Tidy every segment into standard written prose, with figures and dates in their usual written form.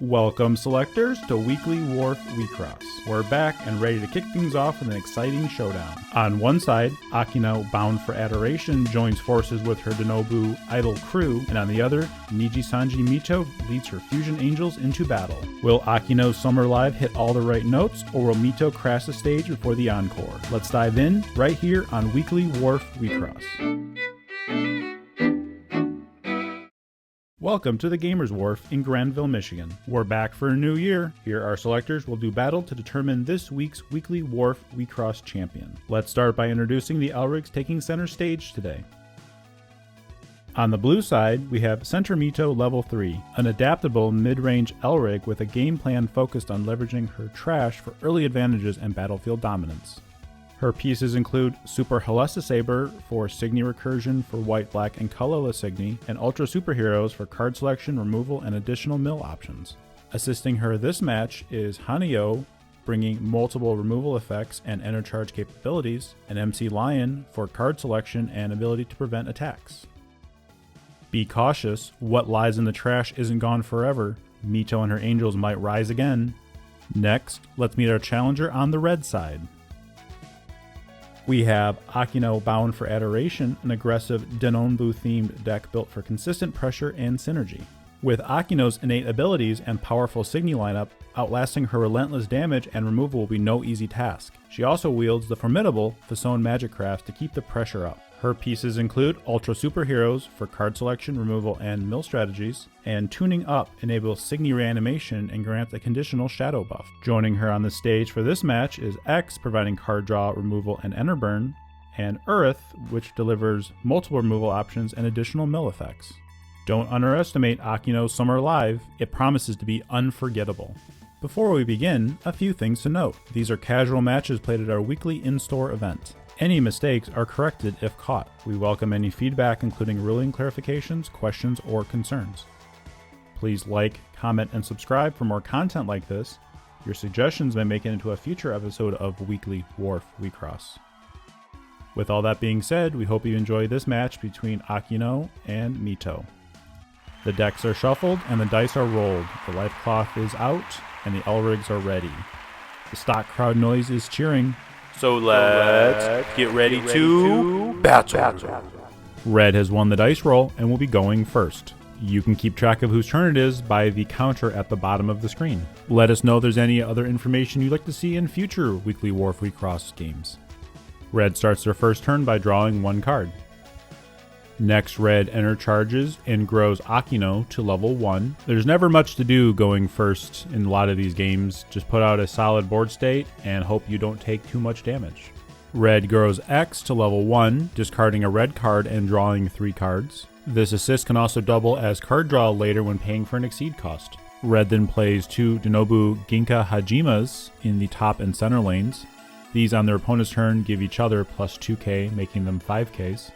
Welcome, Selectors, to Weekly Wharf Wixoss. We're back and ready to kick things off with an exciting showdown. On one side, Akino, bound for Adoration, joins forces with her Denobu idol crew, and on the other, Nijisanji Mito leads her fusion angels into battle. Will Akino's Summer Live hit all the right notes, or will Mito crash the stage before the encore? Let's dive in right here on Weekly Wharf Wixoss. Welcome to the Gamers Wharf in Granville, Michigan. We're back for a new year. Here our selectors will do battle to determine this week's Weekly Wharf Wixoss champion. Let's start by introducing the Elrigs taking center stage today. On the blue side, we have Center Mito Level 3, an adaptable mid-range Elrig with a game plan focused on leveraging her trash for early advantages and battlefield dominance. Her pieces include Super Halesta Saber for Signy recursion for white, black, and colorless Signy, and Ultra Superheroes for card selection, removal, and additional mill options. Assisting her this match is Hanyo, bringing multiple removal effects and enter charge capabilities, and MC Lion for card selection and ability to prevent attacks. Be cautious, what lies in the trash isn't gone forever. Mito and her angels might rise again. Next, let's meet our challenger on the red side. We have Akino, bound for Adoration, an aggressive Denonbu-themed deck built for consistent pressure and synergy. With Akino's innate abilities and powerful Signy lineup, outlasting her relentless damage and removal will be no easy task. She also wields the formidable Fasone Magic Crafts to keep the pressure up. Her pieces include Ultra Superheroes for card selection, removal, and mill strategies, and Tuning Up enables Signy reanimation and grants a conditional shadow buff. Joining her on the stage for this match is X, providing card draw, removal, and enter burn, and Earth, which delivers multiple removal options and additional mill effects. Don't underestimate Akino's Summer Live, it promises to be unforgettable. Before we begin, a few things to note. These are casual matches played at our weekly in-store event. Any mistakes are corrected if caught. We welcome any feedback, including ruling clarifications, questions, or concerns. Please like, comment, and subscribe for more content like this. Your suggestions may make it into a future episode of Weekly Wharf Wixoss. With all that being said, we hope you enjoy this match between Akino and Mito. The decks are shuffled and the dice are rolled. The life cloth is out and the Elrigs are ready. The stock crowd noise is cheering. So let's get ready to battle. Red has won the dice roll and will be going first. You can keep track of whose turn it is by the counter at the bottom of the screen. Let us know if there's any other information you'd like to see in future Weekly Wharf Wixoss games. Red starts their first turn by drawing one card. Next, Red enter charges and grows Akino to level 1. There's never much to do going first in a lot of these games. Just put out a solid board state and hope you don't take too much damage. Red grows X to level 1, discarding a red card and drawing 3 cards. This assist can also double as card draw later when paying for an exceed cost. Red then plays 2 Denobu Ginka Hajimas in the top and center lanes. These on their opponent's turn give each other plus 2k, making them 5ks.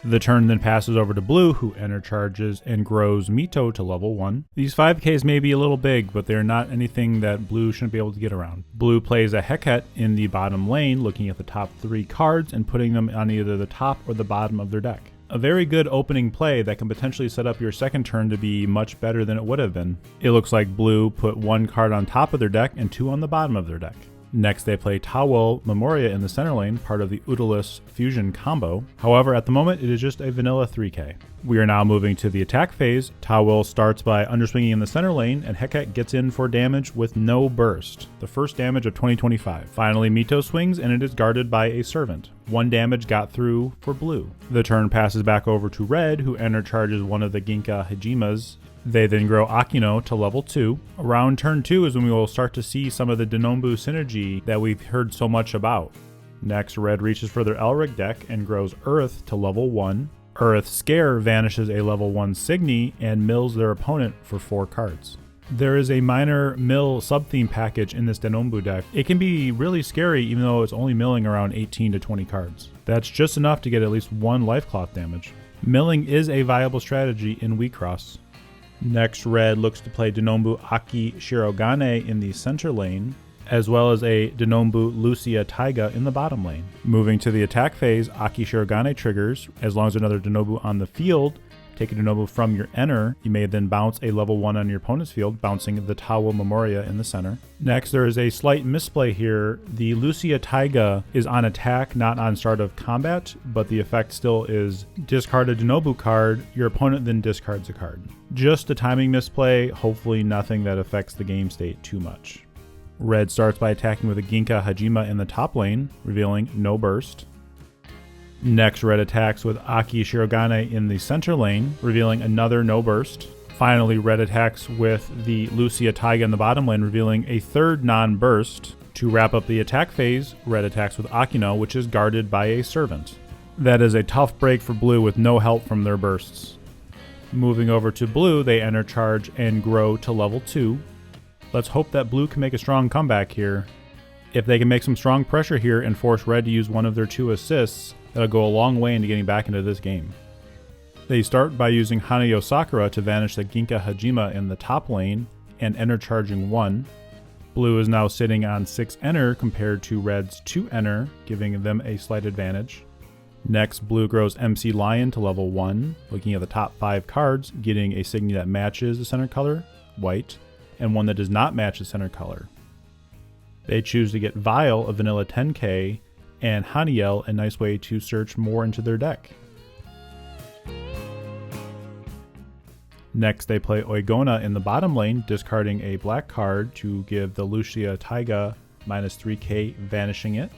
The turn then passes over to Blue, who enter charges and grows Mito to level 1. These 5ks may be a little big, but they're not anything that Blue shouldn't be able to get around. Blue plays a Heket in the bottom lane, looking at the top 3 cards and putting them on either the top or the bottom of their deck. A very good opening play that can potentially set up your second turn to be much better than it would have been. It looks like Blue put 1 card on top of their deck and 2 on the bottom of their deck. Next, they play Tawel Memoria in the center lane, part of the Udalus Fusion combo. However, at the moment, it is just a vanilla 3k. We are now moving to the attack phase. Tawel starts by underswinging in the center lane, and Heket gets in for damage with no burst. The first damage of 2025. Finally, Mito swings, and it is guarded by a servant. 1 damage got through for Blue. The turn passes back over to Red, who enter charges one of the Ginka Hajimas. They then grow Akino to level 2. Around turn 2 is when we will start to see some of the Denonbu synergy that we've heard so much about. Next, Red reaches for their Elrig deck and grows Earth to level 1. Earth Scare vanishes a level 1 Signy and mills their opponent for 4 cards. There is a minor mill sub-theme package in this Denonbu deck. It can be really scary even though it's only milling around 18 to 20 cards. That's just enough to get at least 1 life cloth damage. Milling is a viable strategy in Wixoss. Next, Red looks to play Denonbu Aki Shirogane in the center lane, as well as a Denonbu Lucia Taiga in the bottom lane. Moving to the attack phase, Aki Shirogane triggers. As long as another Denobu on the field Take a Denobu from your enter. You may then bounce a level 1 on your opponent's field, bouncing the Tawa Memoria in the center. Next, there is a slight misplay here. The Lucia Taiga is on attack, not on start of combat, but the effect still is discard a Denobu card. Your opponent then discards a card. Just a timing misplay, hopefully nothing that affects the game state too much. Red starts by attacking with a Ginka Hajima in the top lane, revealing no burst. Next, red attacks with Aki Shirogane in the center lane, revealing another no burst. Finally, red attacks with the Lucia Taiga in the bottom lane, revealing a third non-burst. To wrap up the attack phase, red attacks with Akino, which is guarded by a servant. That is a tough break for blue with no help from their bursts. Moving over to blue, they enter charge and grow to level 2. Let's hope that blue can make a strong comeback here. If they can make some strong pressure here and force red to use one of their 2 assists, that'll go a long way into getting back into this game. They start by using Hanayo Sakura to vanish the Ginka Hajima in the top lane and enter charging 1. Blue is now sitting on 6 enter compared to red's 2 enter, giving them a slight advantage. Next, blue grows MC Lion to level 1, looking at the top 5 cards, getting a Signy that matches the center color, white, and one that does not match the center color. They choose to get Vial, a vanilla 10k, and Haniel, a nice way to search more into their deck. Next, they play Oigona in the bottom lane, discarding a black card to give the Lucia Taiga -3k, vanishing it.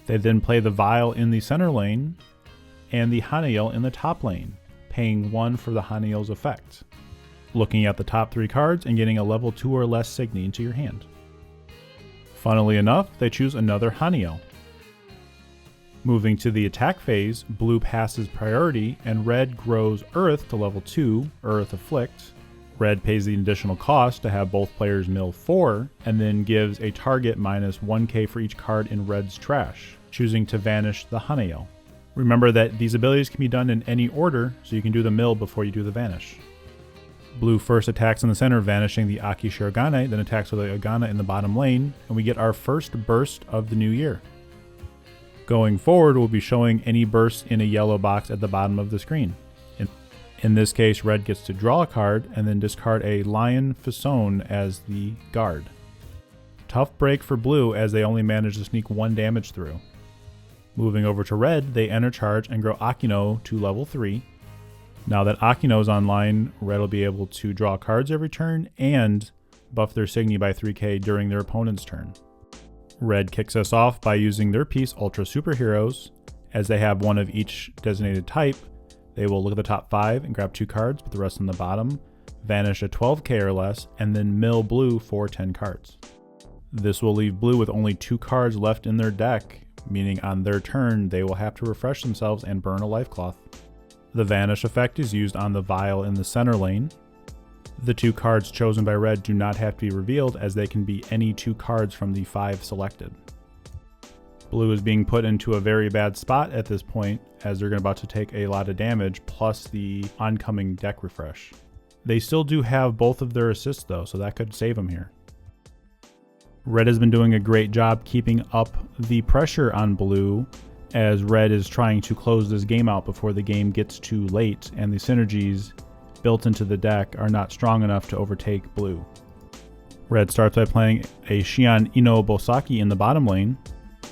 They then play the Vial in the center lane, and the Haniel in the top lane, paying 1 for the Haniel's effect. Looking at the top 3 cards and getting a level 2 or less Signy into your hand. Funnily enough, they choose another Haniel. Moving to the attack phase, blue passes priority and red grows Earth to level 2, Earth Afflict. Red pays the additional cost to have both players mill 4, and then gives a target -1k for each card in red's trash, choosing to vanish the Haniel. Remember that these abilities can be done in any order, so you can do the mill before you do the vanish. Blue first attacks in the center, vanishing the Aki Shirogane, then attacks with the Ogana in the bottom lane, and we get our first burst of the new year. Going forward, we'll be showing any bursts in a yellow box at the bottom of the screen. In this case, red gets to draw a card, and then discard a Lion Fisone as the guard. Tough break for blue, as they only manage to sneak 1 damage through. Moving over to red, they enter charge and grow Akino to level 3. Now that Akino is online, red will be able to draw cards every turn and buff their Signy by 3k during their opponent's turn. Red kicks us off by using their piece Ultra Superheroes. As they have 1 of each designated type, they will look at the top 5 and grab 2 cards, put the rest on the bottom, vanish a 12k or less, and then mill blue for 10 cards. This will leave blue with only 2 cards left in their deck, meaning on their turn they will have to refresh themselves and burn a life cloth. The vanish effect is used on the Vial in the center lane. The 2 cards chosen by red do not have to be revealed, as they can be any 2 cards from the 5 selected. Blue is being put into a very bad spot at this point, as they're about to take a lot of damage plus the oncoming deck refresh. They still do have both of their assists though, so that could save them here. Red has been doing a great job keeping up the pressure on blue, as red is trying to close this game out before the game gets too late and the synergies built into the deck are not strong enough to overtake blue. Red starts by playing a Shion Ino Bosaki in the bottom lane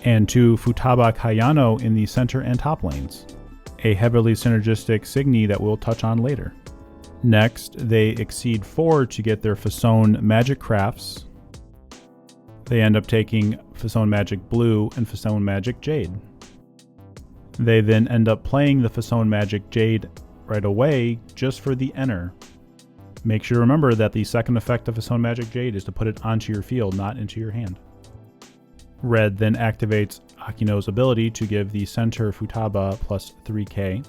and 2 Futaba Kayano in the center and top lanes, a heavily synergistic Signy that we'll touch on later. Next, they exceed 4 to get their Fisone Magic Crafts. They end up taking Fisone Magic Blue and Fisone Magic Jade. They then end up playing the Fisone Magic Jade right away just for the enter. Make sure to remember that the second effect of Fisone Magic Jade is to put it onto your field, not into your hand. Red then activates Akino's ability to give the center Futaba plus 3k.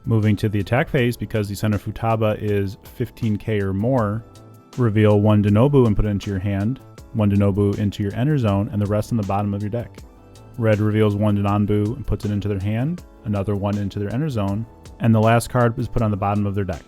Moving to the attack phase, because the center Futaba is 15k or more, reveal 1 Denobu and put it into your hand, 1 Denobu into your enter zone, and the rest in the bottom of your deck. Red reveals 1 Denonbu and puts it into their hand, another 1 into their enter zone, and the last card is put on the bottom of their deck.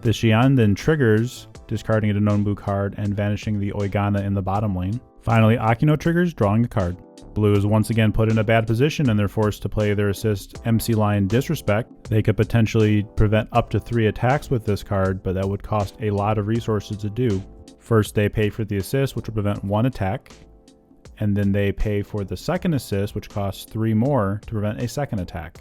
The Shion then triggers, discarding a Denonbu card and vanishing the Oigana in the bottom lane. Finally, Akino triggers, drawing a card. Blue is once again put in a bad position and they're forced to play their assist MC Line Disrespect. They could potentially prevent up to 3 attacks with this card, but that would cost a lot of resources to do. First, they pay for the assist, which will prevent 1 attack, and then they pay for the second assist, which costs 3 more to prevent a second attack.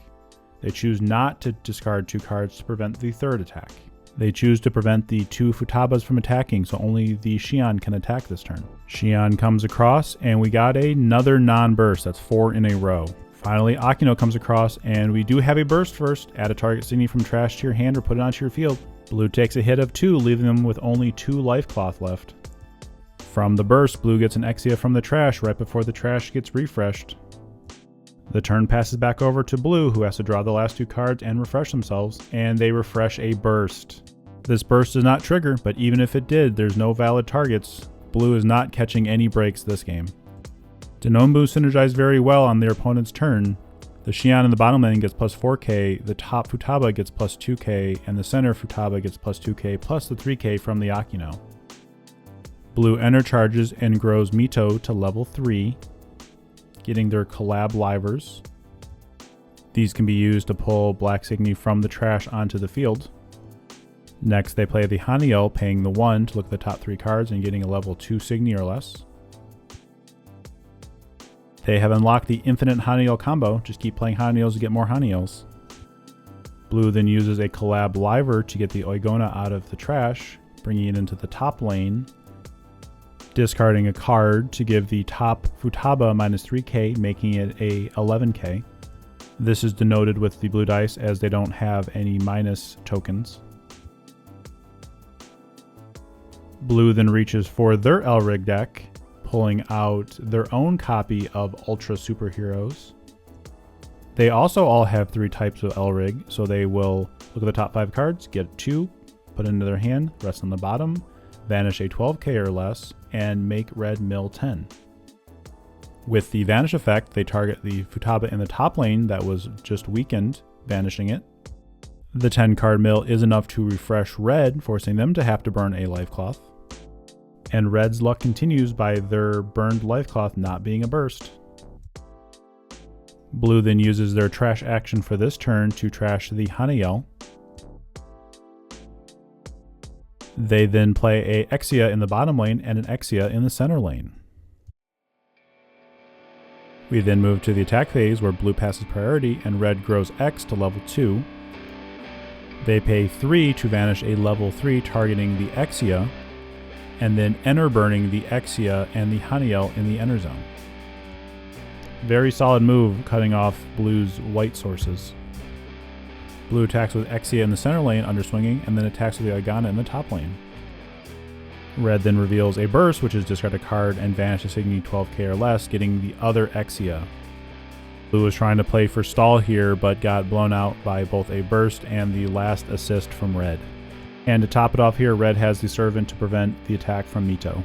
They choose not to discard 2 cards to prevent the third attack. They choose to prevent the 2 Futabas from attacking, so only the Xian can attack this turn. Xian comes across, and we got another non-burst. That's 4 in a row. Finally, Akino comes across, and we do have a burst first. Add a target signy from trash to your hand or put it onto your field. Blue takes a hit of 2, leaving them with only 2 life cloth left. From the burst, Blue gets an Exia from the trash right before the trash gets refreshed. The turn passes back over to Blue, who has to draw the last 2 cards and refresh themselves, and they refresh a burst. This burst does not trigger, but even if it did, there's no valid targets. Blue is not catching any breaks this game. Denombu synergized very well on their opponent's turn. The Xian in the bottom lane gets plus 4k, the top Futaba gets plus 2k, and the center Futaba gets plus 2k plus the 3k from the Akino. Blue enter charges and grows Mito to level 3, getting their collab livers. These can be used to pull Black Signy from the trash onto the field. Next, they play the Haniel, paying the 1 to look at the top 3 cards and getting a level 2 Signy or less. They have unlocked the infinite Haniel combo, just keep playing Haniels to get more Haniels. Blue then uses a collab liver to get the Oigona out of the trash, bringing it into the top lane, discarding a card to give the top Futaba minus 3k, making it a 11k. This is denoted with the blue dice as they don't have any minus tokens. Blue then reaches for their Elrig deck, pulling out their own copy of Ultra Superheroes. They also all have 3 types of Elrig, so they will look at the top 5 cards, get 2, put it into their hand, rest on the bottom, vanish a 12k or less, and make red mill 10. With the vanish effect, they target the Futaba in the top lane that was just weakened, vanishing it. The 10 card mill is enough to refresh red, forcing them to have to burn a life cloth. And red's luck continues by their burned life cloth not being a burst. Blue then uses their trash action for this turn to trash the Haniel. They then play a Exia in the bottom lane and an Exia in the center lane. We then move to the attack phase where blue passes priority and red grows X to level 2. They pay 3 to vanish a level 3 targeting the Exia, and then enter burning the Exia and the Haniel in the enter zone. Very solid move, cutting off blue's white sources. Blue attacks with Exia in the center lane, underswinging, and then attacks with the Oigana in the top lane. Red then reveals a burst, which is discard a card and vanish a Signy 12k or less, getting the other Exia. Blue was trying to play for stall here, but got blown out by both a burst and the last assist from red. And to top it off here, red has the Servant to prevent the attack from Mito.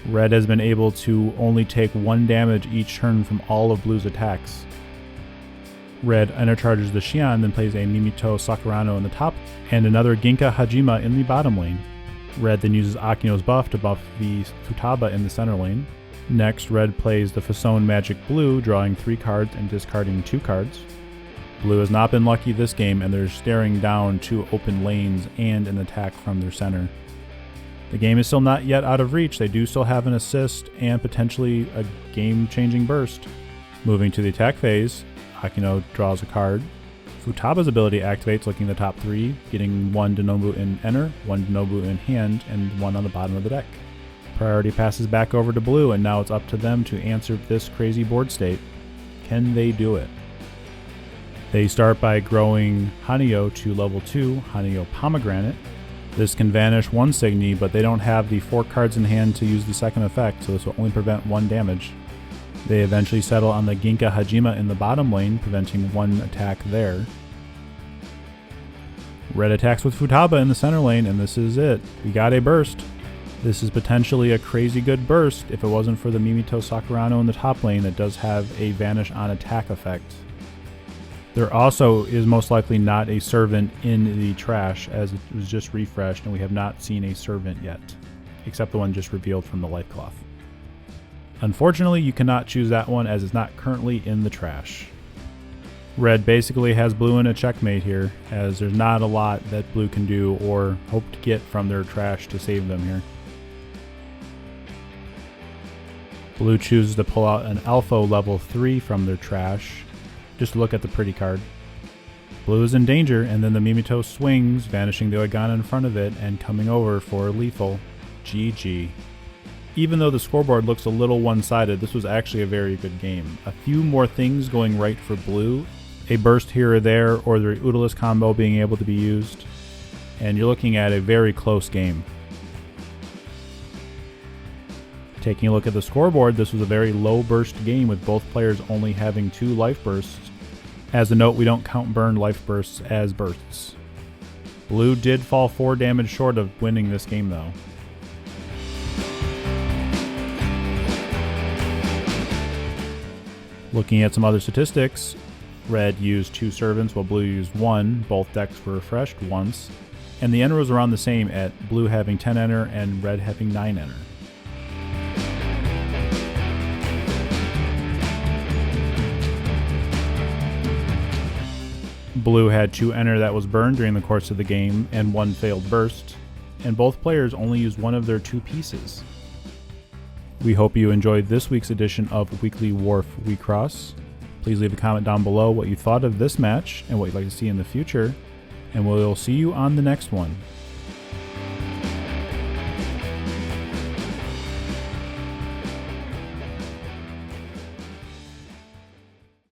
Red has been able to only take 1 damage each turn from all of blue's attacks. Red intercharges the Xian, then plays a Mimito Sakurano in the top, and another Ginka Hajima in the bottom lane. Red then uses Akino's buff to buff the Futaba in the center lane. Next, red plays the Fasone Magic Blue, drawing 3 cards and discarding 2 cards. Blue has not been lucky this game, and they're staring down 2 open lanes and an attack from their center. The game is still not yet out of reach. They do still have an assist and potentially a game-changing burst. Moving to the attack phase, Akino draws a card. Futaba's ability activates, looking at the top 3, getting 1 Denombu in enter, 1 Denombu in hand, and 1 on the bottom of the deck. Priority passes back over to blue, and now it's up to them to answer this crazy board state. Can they do it? They start by growing Hanio to level 2, Hanio Pomegranate. This can vanish 1 Signy, but they don't have the 4 cards in hand to use the second effect, so this will only prevent 1 damage. They eventually settle on the Ginka Hajima in the bottom lane, preventing 1 attack there. Red attacks with Futaba in the center lane, and this is it. We got a burst. This is potentially a crazy good burst if it wasn't for the Mimito Sakurano in the top lane that does have a vanish on attack effect. There also is most likely not a servant in the trash, as it was just refreshed and we have not seen a servant yet, except the one just revealed from the life cloth. Unfortunately, you cannot choose that one as it's not currently in the trash. Red basically has blue in a checkmate here, as there's not a lot that blue can do or hope to get from their trash to save them here. Blue chooses to pull out an Alpha level 3 from their trash. Just look at the pretty card. Blue is in danger, and then the Mito swings, vanishing the Oigana in front of it and coming over for lethal. GG. Even though the scoreboard looks a little one-sided, this was actually a very good game. A few more things going right for blue. A burst here or there, or the Udalist combo being able to be used. And you're looking at a very close game. Taking a look at the scoreboard, this was a very low burst game with both players only having 2 life bursts. As a note, we don't count burned life bursts as bursts. Blue did fall 4 damage short of winning this game though. Looking at some other statistics, Red used 2 servants while Blue used 1, both decks were refreshed once, and the enter was around the same at Blue having 10 enter and Red having 9 enter. Blue had 2 enter that was burned during the course of the game and 1 failed burst, and both players only used 1 of their 2 pieces. We hope you enjoyed this week's edition of Weekly Wharf Wixoss. Please leave a comment down below what you thought of this match and what you'd like to see in the future, and we'll see you on the next one.